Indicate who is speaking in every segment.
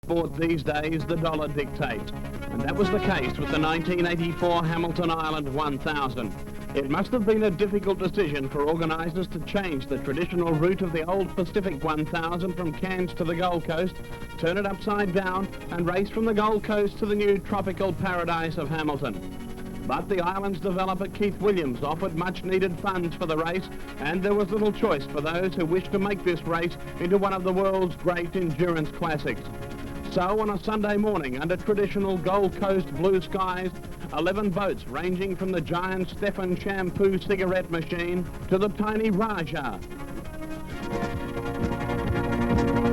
Speaker 1: sport these days, the dollar dictates. And that was the case with the 1984 Hamilton Island 1000. It must have been a difficult decision for organisers to change the traditional route of the old Pacific 1000 from Cairns to the Gold Coast, turn it upside down and race from the Gold Coast to the new tropical paradise of Hamilton. But the island's developer Keith Williams offered much needed funds for the race, and there was little choice for those who wished to make this race into one of the world's great endurance classics. So on a Sunday morning, under traditional Gold Coast blue skies, 11 boats ranging from the giant Stefan shampoo cigarette machine to the tiny Raja.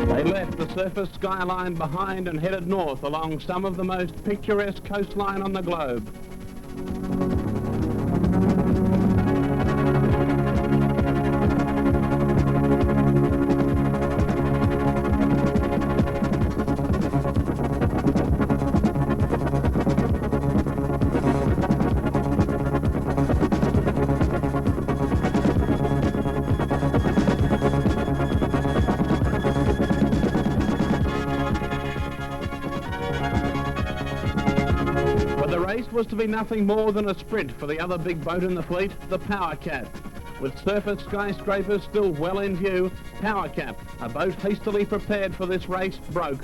Speaker 1: They left the surface skyline behind and headed north along some of the most picturesque coastline on the globe. Was to be nothing more than a sprint for the other big boat in the fleet, the Power Cat. With surface skyscrapers still well in view, Power Cat, a boat hastily prepared for this race, broke.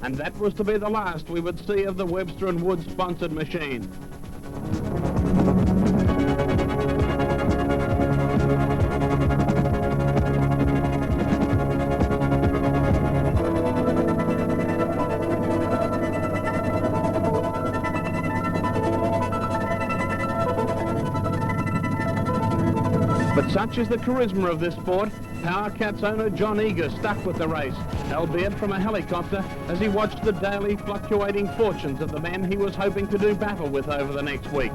Speaker 1: And that was to be the last we would see of the Webster & Woods sponsored machine. But such is the charisma of this sport, Power Cat's owner John Eager stuck with the race, albeit from a helicopter, as he watched the daily fluctuating fortunes of the men he was hoping to do battle with over the next week.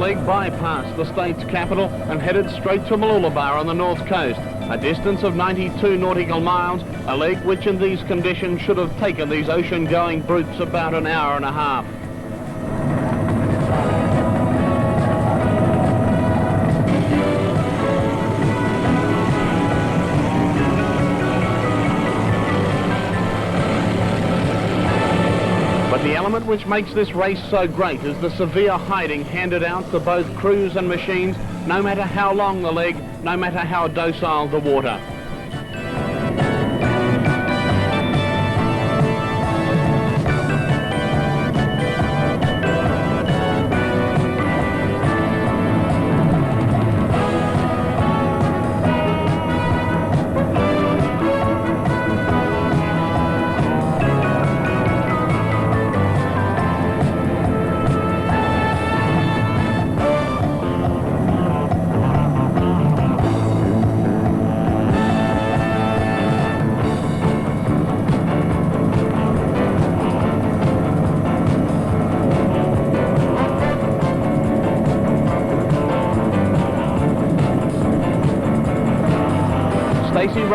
Speaker 1: leg bypassed the state's capital and headed straight to Mooloolaba on the north coast, a distance of 92 nautical miles, a leg which in these conditions should have taken these ocean-going brutes about an hour and a half. But the element which makes this race so great is the severe hiding handed out to both crews and machines, no matter how long the leg, no matter how docile the water.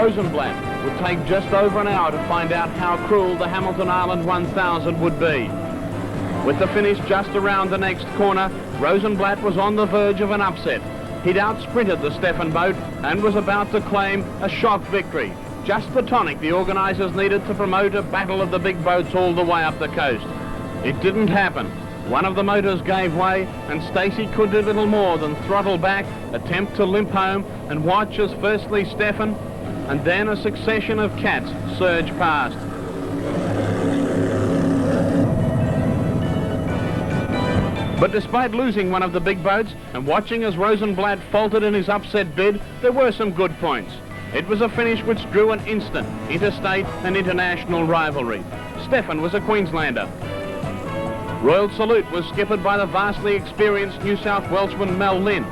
Speaker 1: Rosenblatt would take just over an hour to find out how cruel the Hamilton Island 1000 would be. With the finish just around the next corner, Rosenblatt was on the verge of an upset. He'd outsprinted the Stefan boat and was about to claim a shock victory. Just the tonic the organisers needed to promote a battle of the big boats all the way up the coast. It didn't happen. One of the motors gave way and Stacey could do little more than throttle back, attempt to limp home and watch as firstly Stefan and then a succession of cats surge past. But despite losing one of the big boats and watching as Rosenblatt faltered in his upset bid, there were some good points. It was a finish which drew an instant interstate and international rivalry. Stefan was a Queenslander. Royal Salute was skippered by the vastly experienced New South Welshman Mel Lynn.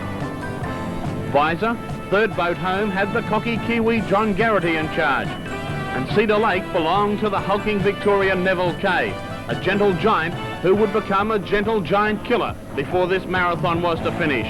Speaker 1: Visor, third boat home, had the cocky Kiwi John Garrity in charge. And Cedar Lake belonged to the hulking Victorian Neville Kay, a gentle giant who would become a gentle giant killer before this marathon was to finish.